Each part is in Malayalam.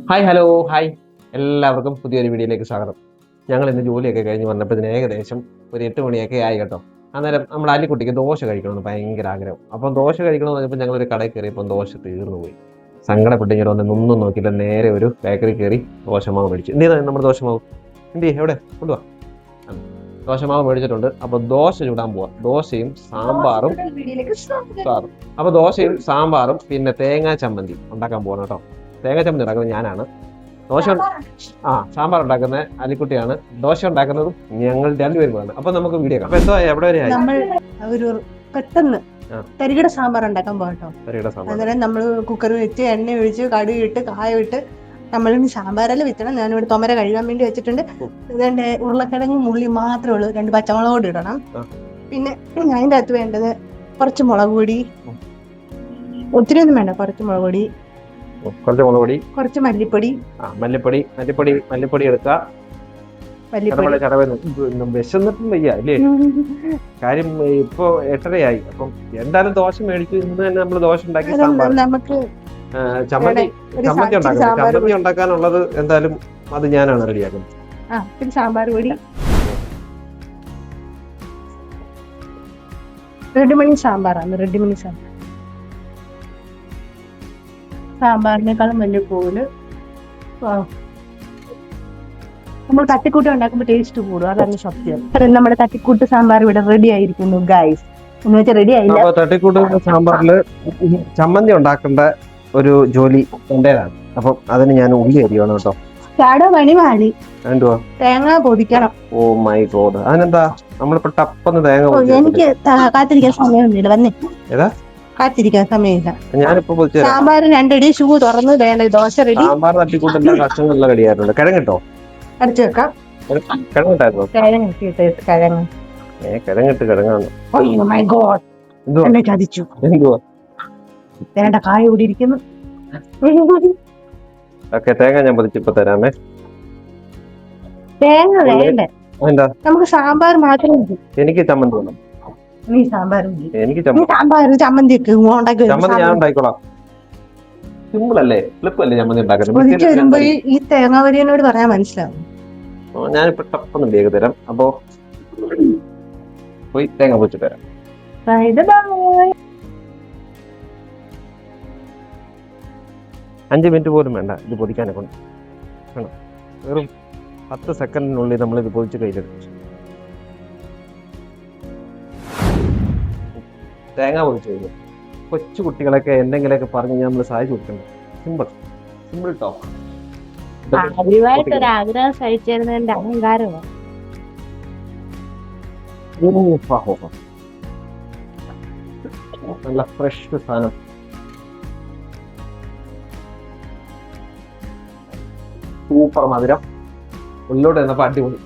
ഹായ് ഹലോ ഹായ് എല്ലാവർക്കും പുതിയൊരു വീഡിയോയിലേക്ക് സ്വാഗതം. ഞങ്ങൾ ഇന്ന് ജോലിയൊക്കെ കഴിഞ്ഞ് വന്നപ്പോഴത്തേന് ഏകദേശം ഒരു 8 മണിയൊക്കെ ആയി കേട്ടോ. അന്നേരം നമ്മുടെ അലിക്കുട്ടിക്ക് ദോശ കഴിക്കണമെന്ന് ഭയങ്കര ആഗ്രഹം. അപ്പം ദോശ കഴിക്കണമെന്ന് പറഞ്ഞപ്പോൾ ഞങ്ങളൊരു കടയിൽ കയറിയപ്പോൾ ദോശ തീർന്നു പോയി. സങ്കടപ്പെട്ട് ഇങ്ങനെ ഒന്നും നോക്കിയില്ല, നേരെ ഒരു ബേക്കറി കയറി ദോശമാവ് മേടിച്ചു. എന്ത് നമ്മുടെ ദോശമാവ് എന്ത് എവിടെ കൊണ്ടുപോവാ? ദോശമാവ് മേടിച്ചിട്ടുണ്ട്. അപ്പോൾ ദോശ ചൂടാൻ പോവാം. ദോശയും സാമ്പാറും അപ്പോൾ ദോശയും സാമ്പാറും പിന്നെ തേങ്ങാ ചമ്മന്തി ഉണ്ടാക്കാൻ പോകണം കേട്ടോ. തേങ്ങ ചമ്മന്തി ഉണ്ടാക്കുന്നത് ഞാനാണ്. ദോശ സാമ്പാർ ഉണ്ടാക്കുന്നത് അലിക്കുട്ടിയാണ്. ദോശ ഉണ്ടാക്കുന്നതും ഞങ്ങൾ രണ്ടുപേരും ആണ്. അപ്പൊ നമുക്ക് വീഡിയോ കാണാം. എന്തോ എവിടെ വരെ നമ്മൾ ഒരു പെട്ടെന്ന് തരികിട സാമ്പാർ ഉണ്ടാക്കാൻ പോകട്ടോ. അന്നേരം നമ്മൾ കുക്കർ വെച്ച് എണ്ണ ഒഴിച്ച് കടുക് ഇട്ട് കായ ഇട്ട് നമ്മളിനി സാമ്പാറെല്ലാം വെച്ചണം. ഞാനിവിടെ തൊമര കഴുകാൻ വേണ്ടി വെച്ചിട്ടുണ്ട്. ഇതിന്റെ ഉരുളക്കിഴങ്ങ് മുള്ളി മാത്രമേ ഉള്ളൂ. 2 പച്ചമുളകോട് ഇടണം. പിന്നെ അതിൻ്റെ അകത്ത് വേണ്ടത് കുറച്ച് മുളക് പൊടി, ഒത്തിരി ഒന്നും വേണ്ട, കുറച്ച് മുളക് പൊടി, കുറച്ച് മല്ലിപ്പൊടി എടുക്കുക. വിശന്നിട്ടും വയ്യ അല്ലേ? കാര്യം ഇപ്പൊ 8:30 അപ്പം എന്തായാലും ദോശ മേടിക്കും. ഇന്ന് തന്നെ നമ്മള് ദോശ ഉണ്ടാക്കി നമുക്ക് ചമ്മന്തി ഉണ്ടാക്കാനുള്ളത് എന്തായാലും അത് ഞാനാണ് റെഡിയാക്കുന്നത്. പിന്നെ സാമ്പാർ പൊടി, റെഡിമണി സാമ്പാറാണ്. റെഡിമണി സാമ്പാറിനേക്കാളും വലിയ പൂവില് നമ്മൾ തട്ടിക്കൂട്ട് ഉണ്ടാക്കുമ്പോൾ ടേസ്റ്റ് കൂടും. അതാണ് സത്യം. നമ്മുടെ തട്ടിക്കൂട്ട് സാമ്പാർ ഇവിടെ റെഡി ആയിരിക്കുന്നു ഗൈസ്. എന്ന് വെച്ചാൽ റെഡി ആയില്ല. തട്ടിക്കൂട്ട് സാമ്പാറില് ചമ്മന്തി ഉണ്ടാക്കേണ്ട ഒരു ജോലി എന്റേതാണ്. അപ്പം അതിന് ഞാൻ ഉള്ളി അരിയണം കേട്ടോ. ചാടോ പണിവാളി എന്തുവാ? തേങ്ങ പൊതിക്കണം. ഓ മൈ ഗോഡ്, അതിനെന്താ നമ്മളിപ്പോ ടപ്പൊന്ന് തേങ്ങ? എനിക്ക് കാത്തിരിക്കാൻ സമയമൊന്നുമില്ല. വന്നേ ഏതാ കാത്തിരിക്കാൻ സമയമില്ല. ഞാനിപ്പോ സാമ്പാർ 2 അടി ഷൂ തുറന്ന് വേണ്ട. ദോശ റെഡി. സാമ്പാർ തട്ടിക്കൂട്ടെല്ലാം കഷ്ണങ്ങളെല്ലാം റെഡിയായിട്ടുണ്ട്. കിഴങ്ങിട്ടോ? അടച്ചു വെക്കാം. കിഴങ്ങിട്ടായിരുന്നു? കിഴങ്ങിട്ട് കിഴങ്ങാണ്. എന്നെ ചതിച്ചു. എന്തുവാ? വേണ്ട, കായ കൂടി ഇരിക്കുന്നു. ഓക്കെ, തേങ്ങ ഞാൻ പതിച്ചിപ്പോ തരാമേ. തേങ്ങ വേണ്ടേ? എന്താ? നമുക്ക് സാമ്പാർ മാത്രം മതി. എനിക്ക് ചമ്മന്തി വേണം. നീ സാമ്പാർ എനിക്ക് സാമ്പാർ ചമ്മന്തി ചമ്മന്തി ഞാൻ ഉണ്ടായിക്കോളാം. സിമ്പിൾ അല്ലേ, എളുപ്പം അല്ലേ ചമ്മന്തി ഉണ്ടാക്കുന്നത്. വരുമ്പോ ഈ തേങ്ങാവരിയോട് പറയാൻ മനസ്സിലാവും. ഞാനിപ്പോ ടപ്പൊന്നും വേഗം തരാം. അപ്പോ പോയി തേങ്ങ പൊതിച്ചു തരാം. 5 മിനിറ്റ് പോലും വേണ്ട ഇത് പൊതിക്കാനെ കൊണ്ട്. വെറും 10 സെക്കൻഡിനുള്ളിൽ നമ്മൾ ഇത് പൊതിച്ച് കയ്യിലെടുക്കും. തേങ്ങ പൊതിച്ചു കഴിഞ്ഞു. കൊച്ചു കുട്ടികളൊക്കെ എന്തെങ്കിലുമൊക്കെ പറഞ്ഞ് നമ്മൾ സഹായിച്ചു കൊടുക്കണം. Simple talk. ആഗ്രഹം സഹിച്ചിരുന്നതിന്റെ അഹങ്കാരമാണ്. നല്ല ഫ്രഷ് സാധനം. സൂപ്പർ മധുരം. ഉള്ളോട്ട് വന്നപ്പോ അടിപൊളി.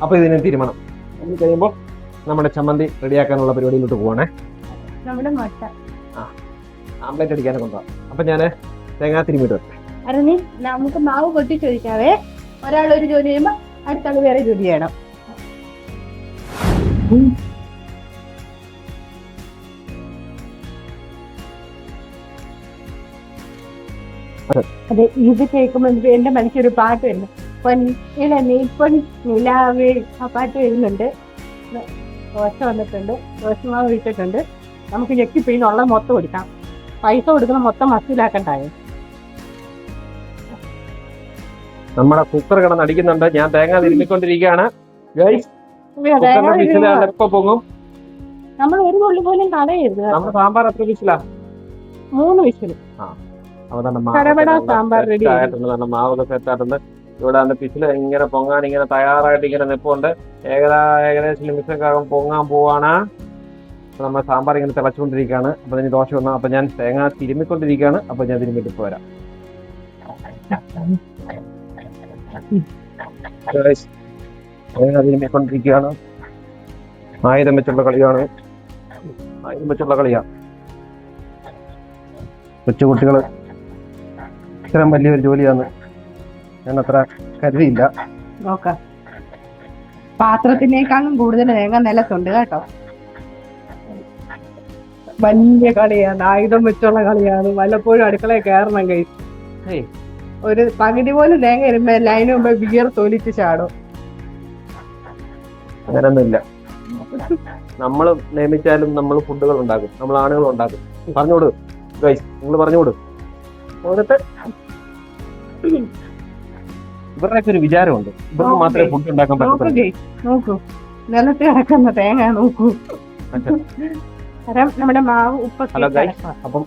അപ്പൊ ഇതിന് തീരുമാനം കഴിയുമ്പോൾ നമ്മുടെ ചമ്മന്തി റെഡിയാക്കാനുള്ള പരിപാടിയിലോട്ട് പോവാണേ. ആംപ്ലേറ്റ് അടിക്കാനൊക്കെ കൊണ്ടുപോകാം. അപ്പൊ ഞാന് തേങ്ങാ തിരുമിട്ട് വെക്കാം. നമുക്ക് മാവ് പൊട്ടിച്ചൊഴിക്കാവേ. ഒരാൾ ഒരു ജോലി ചെയ്യുമ്പോ അടുത്താൾ വേറെ ജോലി ചെയ്യണം. അതെ, ഇത് കേൾക്കുമ്പോ എന്റെ മനസ്സിലൊരു പാട്ട് വരുന്നു. നിലാവേ, ആ പാട്ട് വരുന്നുണ്ട്. ദോശ വന്നിട്ടുണ്ട്, ദോശമാവ് ഒഴിച്ചിട്ടുണ്ട്. നമുക്ക് ഞെക്കിപ്പിഴിനുള്ള മൊത്തം കൊടുക്കാം. പൈസ കൊടുക്കുന്ന മൊത്തം മസിലാക്കണ്ടായോ? നമ്മുടെ കുക്കർ കിടന്ന് അടിക്കുന്നുണ്ട്. ഞാൻ തേങ്ങ തിരുമ്മിക്കൊണ്ടിരിക്കുകയാണ്. എപ്പോ പൊങ്ങും? നമ്മൾ ഒരു കൊള്ളി പോലും കളയരുത്. നമ്മുടെ സാമ്പാർ എത്ര വിസിലാ? 3 വിസിൽ. സാമ്പാർ റെഡി ആയിട്ടുണ്ട്. മാവൊക്കെ സെറ്റ് ആയിട്ടുണ്ട്. ഇവിടെ പിസില് ഇങ്ങനെ പൊങ്ങാൻ ഇങ്ങനെ തയ്യാറായിട്ട് ഇങ്ങനെ നിൽപ്പുണ്ട്. ഏകദേശം നിമിഷക്കാകും പൊങ്ങാൻ പോവാണ്. നമ്മുടെ സാമ്പാർ ഇങ്ങനെ തിളച്ചുകൊണ്ടിരിക്കുകയാണ്. അപ്പൊ ഇനി ദോശ വന്നു. അപ്പൊ ഞാൻ തേങ്ങ തിരുമ്മിക്കൊണ്ടിരിക്കുകയാണ്. അപ്പൊ ഞാൻ തിരുമ്മിട്ട് പോരാം. തേങ്ങ തിരുമ്മിക്കൊണ്ടിരിക്കുകയാണ്. 1000 വെച്ചുള്ള കളിയാണ്. 1000 വെച്ചുള്ള കളിയാ. കൊച്ചുകുട്ടികള് ഇത്രയും വലിയൊരു ജോലിയാണ് ഞാൻ അത്ര കരുതിയില്ല. നോക്കാം, പാത്രത്തിനേക്കാളും കൂടുതൽ തേങ്ങ നിലത്തുണ്ട് കേട്ടോ. വലിയ കളിയാണ്, ആയുധം വെച്ചുള്ള കളിയാണ്. വല്ലപ്പോഴും അടുക്കളയിൽ കയറണം. ഒരു പകുതി പോലും തേങ്ങ വരുമ്പോ അതിന് മുമ്പ് ബിയർ തോലിച്ച് ചാടും. അങ്ങനൊന്നുമില്ല. നമ്മൾ നിയമിച്ചാലും നമ്മൾ ഫുഡുകൾ ഉണ്ടാക്കും, നമ്മൾ ആണുങ്ങൾ ഉണ്ടാക്കും. പറഞ്ഞുകൊടു ഗൈസ്, നിങ്ങൾ പറഞ്ഞുകൊടു. എന്നിട്ട് ഇവരുടെയൊക്കെ ഒരു വിചാരമുണ്ട്, ഇവർക്ക് മാത്രമേ ഫുഡ് ഉണ്ടാക്കാൻ പറ്റത്തുള്ളൂ. നോക്കൂ, നിലത്ത് കിടക്കുന്ന തേങ്ങ നോക്കൂ. നമ്മുടെ മാവ് ഉപ്പൊക്കെ. അപ്പം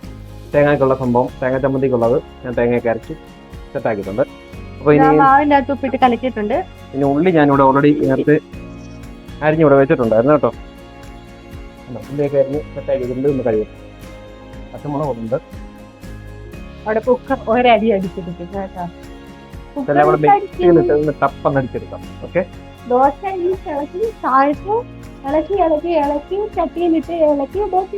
തേങ്ങയ്ക്കുള്ള സംഭവം, തേങ്ങ ചമ്മന്തിക്കുള്ളത് ഞാൻ തേങ്ങയൊക്കെ അരച്ച് സെറ്റാക്കിയിട്ടുണ്ട്. അപ്പൊ ഇനി മാവിന്റെ അകത്ത് ഉപ്പിട്ട് കലക്കിയിട്ടുണ്ട്. ഇനി ഉള്ളി ഞാനിവിടെ ഓൾറെഡി നേരത്തെ അരിഞ്ഞിവിടെ വെച്ചിട്ടുണ്ടായിരുന്നു കേട്ടോ. ഉള്ളിയൊക്കെ അരിഞ്ഞ് സെറ്റാക്കിയിട്ടുണ്ട്. ഒന്ന് കഴിയും. പച്ചമുളകുണ്ട്. അവിടെ കുക്കർ ഒരടി അടിച്ചിട്ടുണ്ട് കേട്ടോ. ടപ്പന്നടിച്ചെടുക്കാം. ഓക്കെ, ദോശ ഇളക്കി താഴ്ത്ത് ഇളക്കി ഇളക്കി ഇളക്കി ചട്ടിയിലിട്ട് ഇളക്കി ദോശ.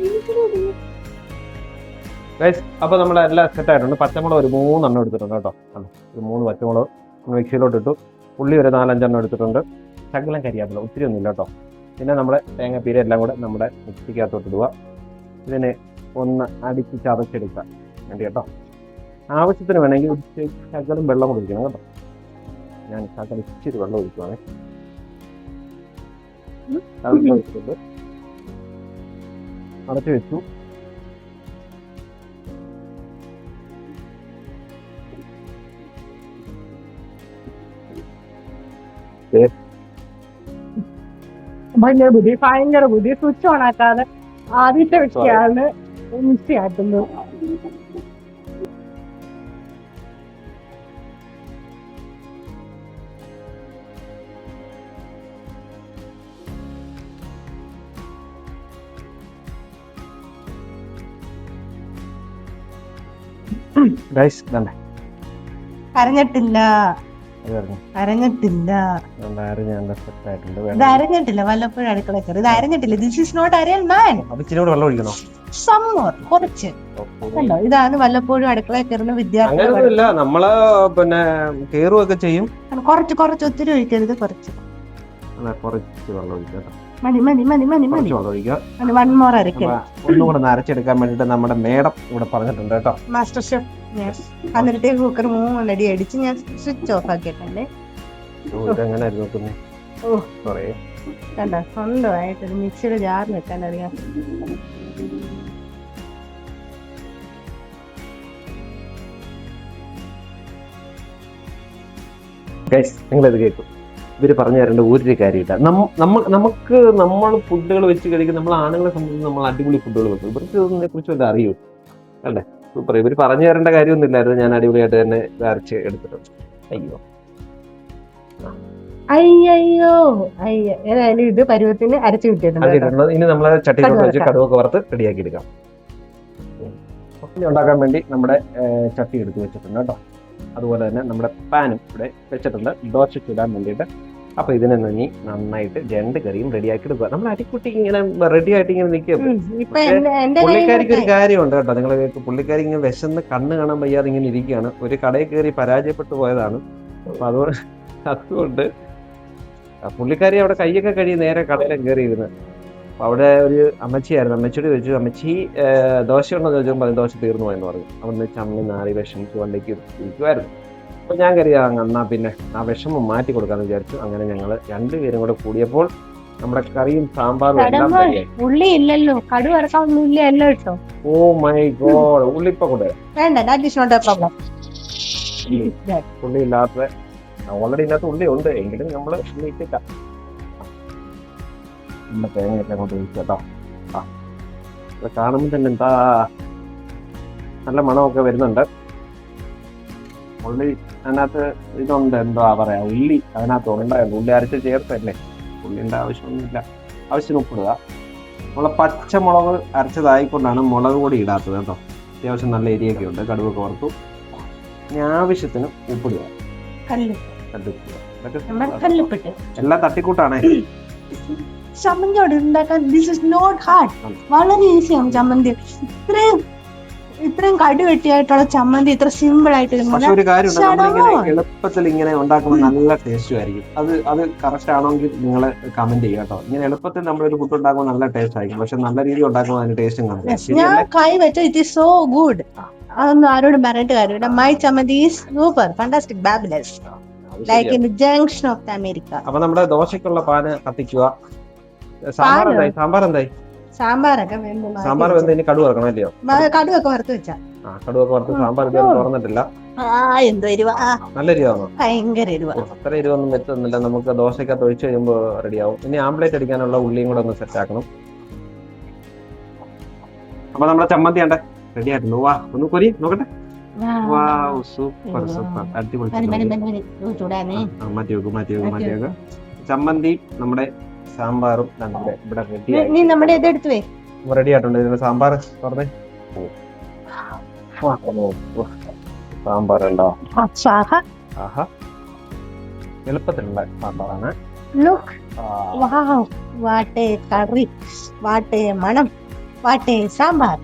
അപ്പൊ നമ്മുടെ എല്ലാം സെറ്റ് ആയിട്ടുണ്ട്. പച്ചമുളക് ഒരു 3 എണ്ണം എടുത്തിട്ടുണ്ട് കേട്ടോ. ഒരു 3 പച്ചമുളക് മിക്സിയിലോട്ട് ഇട്ടു. ഉള്ളി ഒരു 4-5 എണ്ണം എടുത്തിട്ടുണ്ട്. ശകലം കരിയാപ്പില, ഒത്തിരി ഒന്നുമില്ല കേട്ടോ. പിന്നെ നമ്മുടെ തേങ്ങാപ്പീര എല്ലാം കൂടെ നമ്മുടെ മിക്സിക്കകത്തോട്ട് ഇടുക. ഇതിനെ ഒന്ന് അടിച്ച് ചതച്ചെടുക്കാൻ വേണ്ടി കേട്ടോ. ആവശ്യത്തിന് വേണമെങ്കിൽ ശകലം വെള്ളം ഒഴിക്കണം കേട്ടോ. ഞാൻ ശകലം ഇച്ചിരി വെള്ളം ഒഴിക്കുവാണേ. ഒഴിച്ചിട്ടുണ്ട്, അടച്ചു വെച്ചു. ഭയങ്കര ബുദ്ധി. സ്വിച്ച് ഓൺ ആക്കാതെ ആദ്യത്തെ വ്യക്തിയാണ് മിക്സി ആക്കുന്നത്. അരഞ്ഞിട്ടില്ല, അരഞ്ഞിട്ടില്ല, ഇത് അരഞ്ഞിട്ടില്ല. വല്ലപ്പോഴും അടുക്കള കയറി. ഇത് അരഞ്ഞിട്ടില്ല. ദിസ് ഈസ് നോട്ട് അരയൽ മാൻ. വെള്ളം ഒഴിക്കണോ? സമ്മർ കുറച്ച് കണ്ടോ. ഇതാണ് വല്ലപ്പോഴും അടുക്കള കയറുന്ന വിദ്യാർത്ഥി. നമ്മള് പിന്നെ കേറുകയൊക്കെ ചെയ്യും. കുറച്ച് കുറച്ച്, ഒത്തിരി ഒഴിക്കരുത്. കുറച്ച് വെള്ളം ഒഴിക്കാം. മതി മതി മതി മതി മതി. വൺ മോർ അരക്കണം. ഒന്നുകൂടെ അരച്ചെടുക്കാൻ വേണ്ടിട്ട് നമ്മുടെ മേഡം ഇവിടെ പറഞ്ഞിട്ടുണ്ട് കേട്ടോ. Master chef. എന്നിട്ട് കുക്കർ 3 അടി അടിച്ച് ഞാൻ സ്വിച്ച് ഓഫ് ആക്കിയിട്ടുണ്ട്. കണ്ടോ, സ്വന്തമായിട്ട് മിക്സിയുടെ ജാറിൽ വെക്കാൻ അറിയാം. നിങ്ങളിത് കേൾക്കും. ഇവര് പറഞ്ഞു തരേണ്ട ഒരു കാര്യമില്ല. നമുക്ക് നമ്മൾ ഫുഡുകൾ വെച്ച് കഴിക്കും. നമ്മൾ ആണുങ്ങളെ സംബന്ധിച്ച് നമ്മൾ അടിപൊളി ഫുഡുകൾ വെക്കും. ഇവർക്ക് ഇതിനെ കുറിച്ച് വല്ല അറിയൂ അല്ലേ? സൂപ്പർ. ഇവർ പറഞ്ഞു തരേണ്ട കാര്യമൊന്നുമില്ലായിരുന്നു. ഞാൻ അടിപൊളിയായിട്ട് തന്നെ അരച്ച് എടുത്തിട്ടുണ്ട്. അയ്യോ അയ്യോ അയ്യോ. ഏതായാലും ഇത് പരുവത്തിന് അരച്ചു കിട്ടിയിട്ടുണ്ട്. ഇനി നമ്മളെ ചട്ടിയിലോട്ട് വെച്ച് കടുവൊക്കെ വറുത്ത് റെഡിയാക്കി എടുക്കാം. ഉണ്ടാക്കാൻ വേണ്ടി നമ്മുടെ ചട്ടി എടുത്ത് വെച്ചിട്ടുണ്ട് കേട്ടോ. അതുപോലെ തന്നെ നമ്മുടെ പാനും ഇവിടെ വെച്ചിട്ടുണ്ട് ദോശ ചുടാൻ വേണ്ടിയിട്ട്. അപ്പൊ ഇതിനെ നന്ദി നന്നായിട്ട് 2 കറിയും റെഡിയാക്കി എടുക്കുക. നമ്മൾ അടിക്കുട്ടി ഇങ്ങനെ റെഡി ആയിട്ട് ഇങ്ങനെ നിൽക്കുക. പുള്ളിക്കാരിക്ക് ഒരു കാര്യമുണ്ട് കേട്ടോ. നിങ്ങൾ പുള്ളിക്കാരി ഇങ്ങനെ വിശന്ന് കണ്ണ് കാണാൻ വയ്യാതെ ഇങ്ങനെ ഇരിക്കുകയാണ്. ഒരു കടയിൽ കയറി പരാജയപ്പെട്ടു പോയതാണ്. അപ്പൊ അതുകൊണ്ട് പുള്ളിക്കാരി അവിടെ കൈയൊക്കെ കഴിയും നേരെ കടയിലും കയറിയിരുന്നത്. അപ്പൊ അവിടെ ഒരു അമ്മച്ചിയായിരുന്നു. അമ്മച്ചിയോട് ചോദിച്ചു, അമ്മച്ചി ദോശ ഉണ്ടോ ചോദിച്ചപ്പോൾ പറഞ്ഞു ദോശ തീർന്നു പോയെന്ന് പറഞ്ഞു. അവിടെ ചമ്മി നാറി വിഷമിച്ച് വണ്ടിക്ക് ഇരിക്കുമായിരുന്നു. അപ്പൊ ഞാൻ കരുതിയാ എന്നാ പിന്നെ ആ വിഷമം മാറ്റി കൊടുക്കാന്ന് വിചാരിച്ചു. അങ്ങനെ ഞങ്ങൾ 2 പേരും കൂടെ കൂടിയപ്പോൾ നമ്മുടെ കറിയും സാമ്പാറും എല്ലാം റെഡിയായി. ഉള്ളി ഇല്ലല്ലോ, കടു വറക്കാനൊന്നുമില്ലല്ലോ കേട്ടോ. ഓ മൈ ഗോഡ്, ഉള്ളി ഇപ്പൊ കൊണ്ടുവരാം. ഉള്ളി ഇല്ലാത്ത ഓൾറെഡി ഇതിനകത്ത് ഉള്ളി ഉണ്ട്, എങ്കിലും നമ്മള് ഉള്ളി ഇട്ടില്ല. നമ്മുടെ തേങ്ങയൊക്കെ അങ്ങോട്ട് ഒഴിച്ചു കേട്ടോ. കാണുമ്പോൾ തന്നെ എന്താ നല്ല മണമൊക്കെ വരുന്നുണ്ട്. ഉള്ളി അതിനകത്ത് ഇതുണ്ട്, എന്താ പറയാ, ഉള്ളി അതിനകത്ത് ഉണ്ടായിരുന്നു. ഉള്ളി അരച്ച് ചേർത്തല്ലേ, ഉള്ളിൻ്റെ ആവശ്യമൊന്നുമില്ല. ആവശ്യത്തിന് ഉപ്പിടുക. നമ്മളെ പച്ചമുളക് അരച്ചതായിക്കൊണ്ടാണ് മുളക് പൊടി ഇടാത്തത് കേട്ടോ. അത്യാവശ്യം നല്ല എരിയൊക്കെ ഉണ്ട്. കടുവൊക്കെ വറുത്തു. ആവശ്യത്തിന് ഉപ്പിടുക. എല്ലാം തട്ടിക്കൂട്ടാണേ. ചമ്മന്തി ഉണ്ടാക്കാൻ ദിസ് ഇസ് നോട്ട് ഹാർഡ്. വളരെ ഈസിയാണ് ചമ്മന്തി. ഇത്രയും ഇത്രയും കടുകെട്ടിയായിട്ടുള്ള ചമ്മന്തി ഇത്ര സിമ്പിൾ ആയിട്ട് പക്ഷെ ഒരു കാര്യമുണ്ട്, നമ്മളിങ്ങനെ എളുപ്പത്തിൽ ഇങ്ങനെ ഉണ്ടാക്കുമ്പോൾ നല്ല ടേസ്റ്റും ആയിരിക്കും. അത് കറക്റ്റ് ആണെങ്കിൽ നിങ്ങൾ കമന്റ് ചെയ്യുക കേട്ടോ. ഇങ്ങനെ എളുപ്പത്തിൽ നമ്മളൊരു ഫുഡ് ഉണ്ടാക്കുമ്പോൾ നല്ല ടേസ്റ്റ് ആയിരിക്കും, പക്ഷെ നല്ല രീതിയിൽ ഉണ്ടാക്കുമ്പോൾ അതിന് ടേസ്റ്റും കാണില്ല. ഞാൻ കൈ വെച്ച ഇറ്റ് ഈസ് സോ ഗുഡ്. അതൊന്നും ആരോടും പറഞ്ഞിട്ട് കാര്യമില്ല. My chammanthi is super fantastic fabulous like in the junction of the America. അപ്പൊ നമ്മുടെ ദോശക്കുള്ള പാന് കത്തിക്കുക. സാമ്പാർ എന്തായി? സാമ്പാറൊക്കെ സാമ്പാർ വെന്ത് ഇനി കടുവ ഇറക്കണം അല്ലയോ? കടുവൊക്കെ വറുത്ത് വെച്ചാ കടുവൊക്കെ വറുത്ത് സാമ്പാർ ഇതുവരെ തുറന്നിട്ടില്ല. എന്തോ എരിവാ, നല്ല എരിവാണോ? ഭയങ്കര എരിവാ. അത്ര എരിവൊന്നും വെച്ചൊന്നുമില്ല, നമുക്ക് ദോശക്കകത്ത് ഒഴിച്ച് കഴിയുമ്പോൾ റെഡിയാവും. ഇനി ആംപ്ലേറ്റ് അടിക്കാനുള്ള ഉള്ളിയും കൂടെ ഒന്ന് സെറ്റ് ആക്കണം. അപ്പൊ നമ്മുടെ ചമ്മന്തി ഉണ്ട്, റെഡി ആയിട്ടുണ്ട്. വാ ഒന്ന് കൊരി നോക്കട്ടെ. സൂപ്പർ സൂപ്പർ അടിപൊളി. മാറ്റി വെക്ക്. ചമ്മന്തി നമ്മുടെ സാമ്പാറും ഇവിടെ റെഡി ആയിട്ടുണ്ട്. ഇതിന്റെ സാമ്പാർ തുറന്നേ. സാമ്പാർ ഉണ്ടോ? ആഹാ, എളുപ്പത്തിലുള്ള സാമ്പാറാണ്. സാമ്പാർ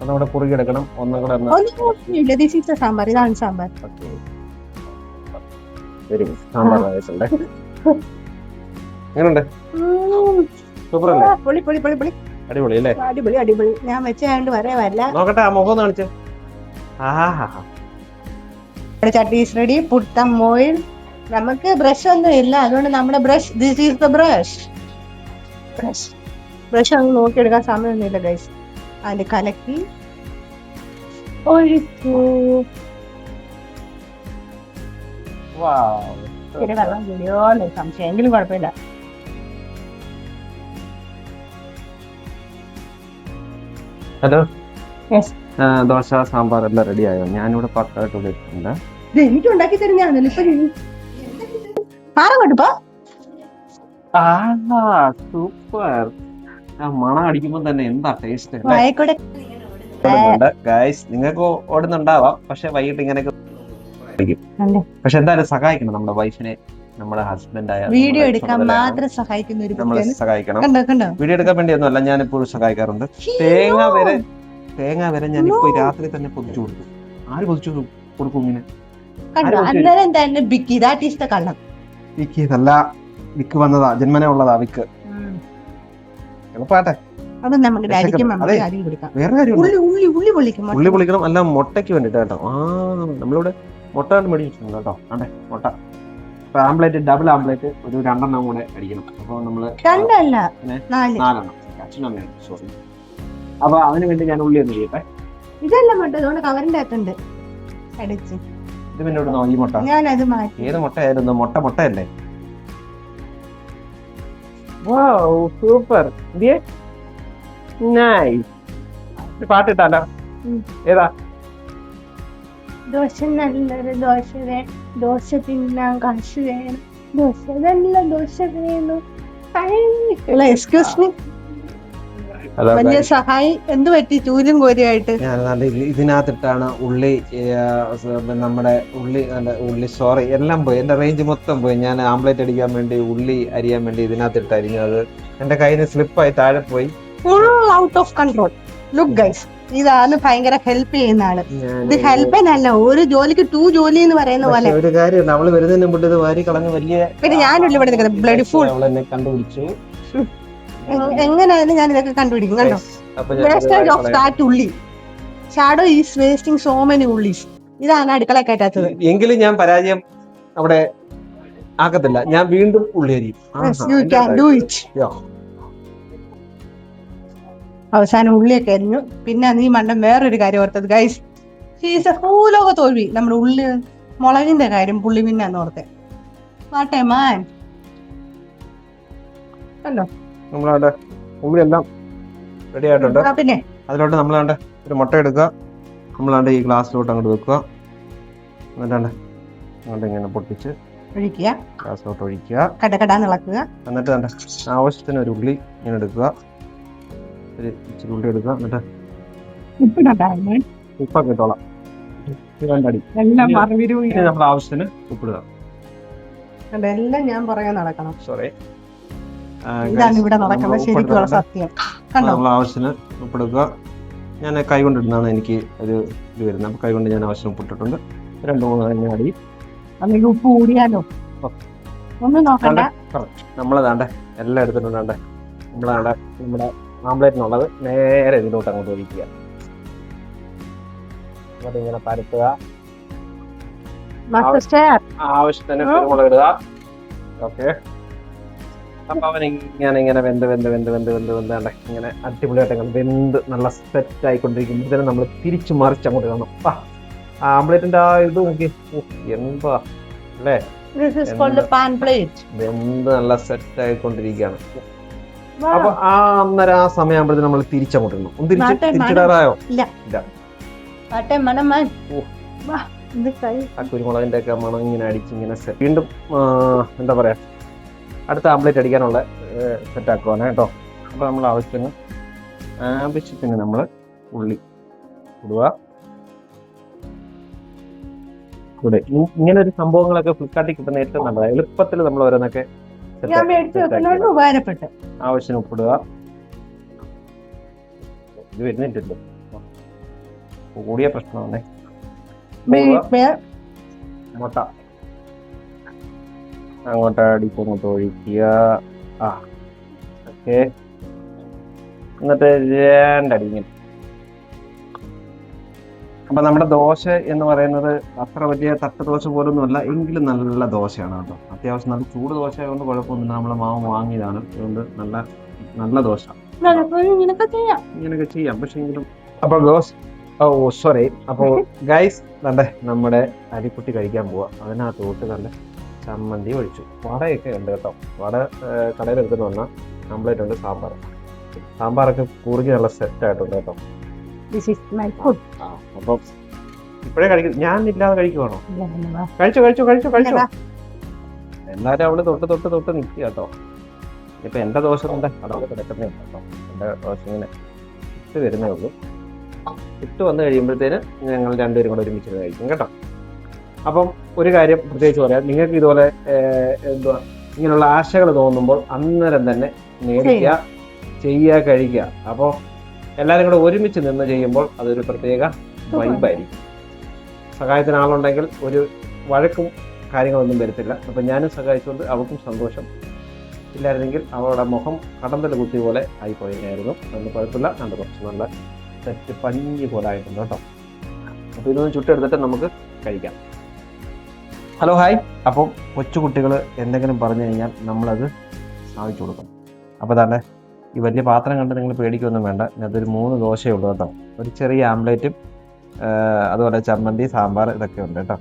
നമ്മുടെ കുറുകിയെടുക്കണം. ഒന്നും കൂടെ സാമ്പാർ. ഇതാണ് സാമ്പാർ. സാമ്പാർ ആയിട്ടുണ്ട്. എങ്ങനെയുണ്ട്? സൂപ്പർ അല്ലേ? അടിപൊളി അല്ലേ? അടിപൊളി. ഞാൻ വെച്ചാണ്ട് വരല്ല. നോക്കട്ടെ, ആ മുഖം കാണിച്ചേ. ചട്ടി is ready. Put some oil. നമുക്ക് ബ്രഷ് ഒന്നും ഇല്ല, അതുകൊണ്ട് നമ്മുടെ brush, this is the brush. ഒന്നും നോക്കിയെടുക്കാൻ സമയമൊന്നുമില്ല ഗൈസ്. അതിന്റെ കലക്കി ഒഴിച്ചു. വെള്ളം കൂടിയോന്ന് സംശയം, എങ്കിലും കുഴപ്പമില്ല. ഹലോ, ദോശ സാമ്പാർ എല്ലാം റെഡി ആയോ? ഞാനിവിടെ പക്കായിട്ട് ഇട്ടിട്ടുണ്ട്. എനിക്ക് ഉണ്ടാക്കി തരുന്നതാണല്ലോ ഇപ്പൊ. സൂപ്പർ. മണം അടിക്കുമ്പോ തന്നെ എന്താ ടേസ്റ്റ്. നിങ്ങൾക്ക് ഓടുന്നുണ്ടാവാം, പക്ഷെ വൈകിട്ട് ഇങ്ങനെയൊക്കെ പക്ഷെ എന്തായാലും സഹായിക്കണം നമ്മുടെ വൈഫിനെ, നമ്മുടെ ഹസ്ബൻഡായ വീഡിയോ എടുക്കാൻ മാത്രം സഹായിക്കുന്ന ഒരു നമ്മളെ സഹായിക്കണം. വീഡിയോ എടുക്കാൻ വേണ്ടി ഒന്നുമല്ല, ഞാൻ എപ്പോഴും സഹായിക്കാറുണ്ട്. തേങ്ങ വരെ ഞാൻ ഇപ്പൊ രാത്രി തന്നെ പൊതിച്ചു കൊടുക്കും. ആര് പൊതിച്ചു കൊടുക്കും ഇങ്ങനെ? വിക്കിയതല്ല, വിക്ക് വന്നതാ, ജന്മനെ ഉള്ളതാ വിക്ക്. എളുപ്പാട്ടെ. വേറെ കാര്യം ഉള്ളി പൊളിക്കണം. അല്ല, മുട്ടയ്ക്ക് വേണ്ടിട്ട് കേട്ടോ. നമ്മളിവിടെ മുട്ട മേടിച്ചിട്ടുണ്ട് കേട്ടോ. അതെ, മുട്ട ആംപ്ലേറ്റ്, ഡബിൾ ആംപ്ലേറ്റ് ഒരു 2 എണ്ണം കൂടെ അടിക്കണം. അപ്പൊ നമ്മള് 4 എണ്ണം, സോറി. അപ്പൊ അതിന് വേണ്ടി ഞാൻ ഉള്ളി ഒന്ന് ചെയ്യട്ടെ. ഇതല്ല മുട്ട, കവറിന്റെ അകത്തുണ്ട്. ഇത് പിന്നെ ഇവിടുന്നോ ഈ മുട്ട? ഏത് മുട്ടയായിരുന്നു? മുട്ടയല്ലേ? സൂപ്പർ. പാട്ടിട്ടാലോ? ഏതാ? ദോശ നല്ലൊരു ദോശ തിന്നാൻ കാശ് വേണം, ദോശ നല്ല ദോശ വേണം. എക്സ്ക്യൂസ് മീ, വലിയ സഹായി. എന്ത് പറ്റി ചൂലും കോരിയായിട്ട്? ഇതിനകത്തിട്ടാണ് ഉള്ളി, നമ്മുടെ ഉള്ളി സോറി എല്ലാം പോയി, എന്റെ റേഞ്ച് മൊത്തം പോയി. ഞാൻ ആംപ്ലേറ്റ് അടിക്കാൻ വേണ്ടി ഉള്ളി അരിയാൻ വേണ്ടി ഇതിനകത്തിട്ട് അരിഞ്ഞത് എന്റെ കയ്യിൽ നിന്ന് സ്ലിപ്പായി താഴെ പോയി. Full out of control. Look guys, ഇതാണ് ഭയങ്കര ഹെൽപ്പ് ചെയ്യുന്ന ആള്. ഇത് ഹെൽപ്പനല്ല, ഒരു ജോലിക്ക് 2 ജോലി എന്ന് പറയുന്ന പോലെ. ഒരു കാര്യം, അവള് വരുന്നതിന് മുമ്പ് ഇത് വാരി കളഞ്ഞ് വലിയ. പിന്നെ ഞാനുള്ള ഇവിടെ നിൽക്കുന്നത് ബ്ലഡി ഫുൾ. അവളെന്നെ കണ്ടുപിടിച്ചു. എങ്ങനെയായാലും ഞാൻ ഇതൊക്കെ കണ്ടുപിടിക്കും. കണ്ടോ, wastage of that ulli. Shadow is wasting so many ഉള്ളീസ്. ഇതാണ് അടുക്കള കയറ്റാത്തത്. എങ്കിലും ഞാൻ പരാജയം അവിടെ ആക്കത്തില്ല, ഞാൻ വീണ്ടും ഉള്ളി അരിയും. അവസാനം ഉള്ളിയൊക്കെ അരിഞ്ഞു. പിന്നെ നീ മണ്ടൻ വേറൊരു കാര്യം ഓർത്തത് ഗൈസ്, ഭൂലോക തോൽവി. നമ്മുടെ ഉള്ളി മുളകിന്റെ കാര്യം പുള്ളി പിന്നാന്ന് ഓർത്തെ. വാട്ടെ മാൻ. കണ്ടോ, നമ്മളവിടെ ഉള്ളി എല്ലാം റെഡി ആയിട്ടുണ്ട്. പിന്നെ അതിലോട്ട് നമ്മളാണ്ട് ഒരു മുട്ട എടുക്കുക, നമ്മളാണ്ട് ഈ ഗ്ലാസ്സിലോട്ട് അങ്ങോട്ട് വെക്കുക, എന്നിട്ടാണ്ട് അങ്ങോട്ട് ഇങ്ങനെ പൊട്ടിച്ച് ഒഴിക്കുക, ഗ്ലാസ്സിലോട്ട് ഒഴിക്കുക, കടകടാന്ന് ഇളക്കുക. എന്നിട്ട് കണ്ട ആവശ്യത്തിന് ഒരു ഉള്ളി ഇങ്ങനെ എടുക്കുക, ഒരു ഇച്ചിരി ഉള്ളി എടുക്കുക, എന്നിട്ട് ഉപ്പൊക്കെ ഇട്ടോളാം. നമ്മൾ ആവശ്യത്തിന് ഉപ്പിടുക. എല്ലാം ഞാൻ പുറകെ നടക്കണം. സോറി, ഇതാണ് ഇവിടെ നടക്കുന്നത് ശരിക്കുള്ള സത്യം. നമ്മൾ ആവശ്യത്തിന് ഉപ്പെടുക്കുക, ഞാൻ കൈ കൊണ്ടിടുന്നതാണ് എനിക്ക് ഒരു ഇത് വരുന്നത്. അപ്പോൾ കൈ കൊണ്ട് ഞാൻ ആവശ്യം ഉപ്പിട്ടിട്ടുണ്ട്. 2-3 കഞ്ഞാടി. അല്ലെങ്കിൽ ഉപ്പ് കൂടിയാലോ ഒന്നും നോക്കണ്ട. നമ്മളതാണ്ട് എല്ലാം എടുത്തിട്ടുണ്ടാണ്ട് നമ്മുടെ ആംപ്ലേറ്റിനുള്ളത് നേരെ ഇതിലോട്ട് അങ്ങോട്ട് ഒഴിക്കുക. എന്നിട്ട് ഇങ്ങനെ പരത്തുക. ആവശ്യത്തിന് കുരുമുളക് ഇടുക. ഓക്കെ. അപ്പൊ അവൻ ഇങ്ങനെ വെന്ത് ഇങ്ങനെ അടിപൊളിയായിട്ട് ഇങ്ങനെ വെന്ത് നല്ല സെറ്റ് ആയിക്കൊണ്ടിരിക്കുമ്പോഴത്തേനും നമ്മൾ തിരിച്ചു മറിച്ച് അങ്ങോട്ട് കാണണം. ആംപ്ലേറ്റിന്റെ ആ ഇത് നോക്കി എന്താ അല്ലേ, വെന്ത് നല്ല സെറ്റ് ആയിക്കൊണ്ടിരിക്കുകയാണ്. അപ്പൊ അന്നേരം ആ സമയമാകുമ്പോഴത്തേനും നമ്മൾ തിരിച്ചങ്ങോട്ട് ഇടണം. ഒന്ന് തിരിച്ചിടാറായോ? ഇല്ല. ആ കുരുമുളകിന്റെ ഒക്കെ മണം ഇങ്ങനെ അടിച്ചിങ്ങനെ വീണ്ടും എന്താ പറയാ അടുത്ത ആംപ്ലേറ്റ് അടിക്കാനുള്ള സെറ്റ് ആക്കുവാണ് കേട്ടോ. അപ്പൊ നമ്മൾ ആവശ്യത്തിന് നമ്മൾ ഉള്ളി ഇടുക. ഇവിടെ ഇങ്ങനെ ഒരു സംഭവങ്ങളൊക്കെ ഫ്ലിപ്കാർട്ടിൽ കിട്ടുന്ന ഏറ്റവും നല്ലതാണ്. എളുപ്പത്തിൽ നമ്മൾ ഓരോന്നൊക്കെ ഉപകാരപ്പെട്ടു. ആവശ്യത്തിന് ഉപ്പിടുക. ഇത് വരുന്നില്ലല്ലോ, കൂടിയ പ്രശ്നമാണേ. മുട്ട അങ്ങോട്ട് അടിക്കങ്ങോട്ട് ഒഴിക്കുക. ഓക്കെ. എന്നിട്ട് 2 അടി ഇങ്ങനെ. അപ്പൊ നമ്മുടെ ദോശ എന്ന് പറയുന്നത് അത്ര വലിയ തട്ട് ദോശ പോലൊന്നുമല്ല, എങ്കിലും നല്ല ദോശയാണ് കേട്ടോ. അത്യാവശ്യം നല്ല ചൂട് ദോശ ആയതുകൊണ്ട് കുഴപ്പമൊന്നുമില്ല. നമ്മളെ മാവ് വാങ്ങിയതാണ്, അതുകൊണ്ട് നല്ല ദോശ ഇങ്ങനെയൊക്കെ ചെയ്യാം. പക്ഷെ എങ്കിലും അപ്പോൾ ഗൈസ് നമ്മുടെ അരിക്കുട്ടി കഴിക്കാൻ പോവാ. അതിനകത്തോട്ട് നല്ല ചമ്മന്തി ഒഴിച്ചു. വടയൊക്കെ ഉണ്ട് കേട്ടോ. വട കടയിൽ എടുത്തിട്ട് വന്നാൽ ആംപ്ലേറ്റ് ഉണ്ട്, സാമ്പാറൊക്കെ കുറുകി നല്ല സെറ്റ് ആയിട്ടുണ്ട് കേട്ടോ. അപ്പം ഇപ്പോഴേ കഴിക്കും, ഞാൻ ഇല്ലാതെ കഴിക്കുവാണോ? കഴിച്ചു. എന്നാലും അവള് തൊട്ട് നിൽക്കുക കേട്ടോ. ഇപ്പൊ എന്റെ ദോശ കൊണ്ട് അടവ് കിടക്കുന്നേ കേട്ടോ. എന്റെ ദോശ ഇങ്ങനെ ഇട്ട് വരുന്നേ ഉള്ളൂ. ഇട്ട് വന്നു കഴിയുമ്പോഴത്തേന് ഞങ്ങൾ രണ്ടുപേരും കൂടെ ഒരുമിച്ച് കഴിക്കും കേട്ടോ. അപ്പം ഒരു കാര്യം പ്രത്യേകിച്ച് പറയാം, നിങ്ങൾക്ക് ഇതുപോലെ ഇങ്ങനെയുള്ള ആശകൾ തോന്നുമ്പോൾ അന്നേരം തന്നെ നേടിക്കുക, ചെയ്യുക, കഴിക്കുക. അപ്പോൾ എല്ലാവരും കൂടെ ഒരുമിച്ച് നിന്ന് ചെയ്യുമ്പോൾ അതൊരു പ്രത്യേക വൈബായിരിക്കും. സഹായത്തിന് ആളുണ്ടെങ്കിൽ ഒരു വഴക്കും കാര്യങ്ങളൊന്നും വരത്തില്ല. അപ്പം ഞാനും സഹായിച്ചുകൊണ്ട് അവൾക്കും സന്തോഷം. ഇല്ലായിരുന്നെങ്കിൽ അവളുടെ മുഖം കടന്തൽ കുത്തി പോലെ ആയിപ്പോയായിരുന്നു. അതൊന്നും കുഴപ്പമില്ല. നല്ല കുറച്ച് നല്ല സെറ്റ് പഞ്ഞി പോലെ ആയിട്ടുണ്ട് കേട്ടോ. അപ്പോൾ ഇതൊന്ന് ചുട്ടെടുത്തിട്ട് നമുക്ക് കഴിക്കാം. Hello hi. അപ്പം കൊച്ചുകുട്ടികൾ എന്തെങ്കിലും പറഞ്ഞു കഴിഞ്ഞാൽ നമ്മളത് സാധിച്ചു കൊടുക്കണം. അപ്പോൾ തന്നെ ഈ വലിയ പാത്രം കണ്ട് നിങ്ങൾ പേടിക്കൊന്നും വേണ്ട. അതൊരു 3 ദോശയേ ഉള്ളൂ കേട്ടോ. ഒരു ചെറിയ ആംപ്ലേറ്റും അതുപോലെ ചമ്മന്തി, സാമ്പാർ ഇതൊക്കെ ഉണ്ട് കേട്ടോ.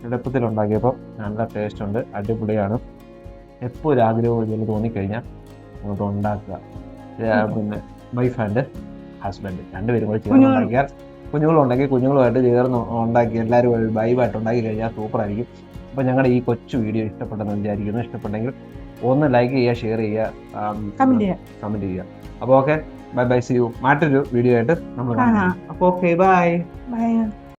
എളുപ്പത്തിലുണ്ടാക്കിയപ്പോൾ നല്ല ടേസ്റ്റ് ഉണ്ട്, അടിപൊളിയാണ്. എപ്പോൾ ഒരു ആഗ്രഹം ഇതിൽ തോന്നിക്കഴിഞ്ഞാൽ അങ്ങോട്ട് ഉണ്ടാക്കുക. പിന്നെ വൈഫ് ആൻഡ് ഹസ്ബൻഡ് രണ്ടുപേരും കൂടെ ചേർന്ന് ഉണ്ടാക്കിയാൽ, കുഞ്ഞുങ്ങളുണ്ടെങ്കിൽ കുഞ്ഞുങ്ങളുമായിട്ട് ചേർന്ന് ഉണ്ടാക്കി എല്ലാവരും ഒരു വൈബായിട്ട് ഉണ്ടാക്കി കഴിഞ്ഞാൽ സൂപ്പറായിരിക്കും. അപ്പോൾ ഞങ്ങളുടെ ഈ കൊച്ചു വീഡിയോ ഇഷ്ടപ്പെട്ടെന്ന് വിചാരിക്കുന്നു. ഇഷ്ടപ്പെട്ടെങ്കിൽ ഒന്ന് ലൈക്ക് ചെയ്യുക, ഷെയർ ചെയ്യുക, കമൻറ്റ് ചെയ്യുക. അപ്പോൾ ഓക്കെ, ബൈ, സീ യു. മറ്റൊരു വീഡിയോ ആയിട്ട് നമ്മൾ കാണാം. അപ്പോൾ ഓക്കെ, ബൈ.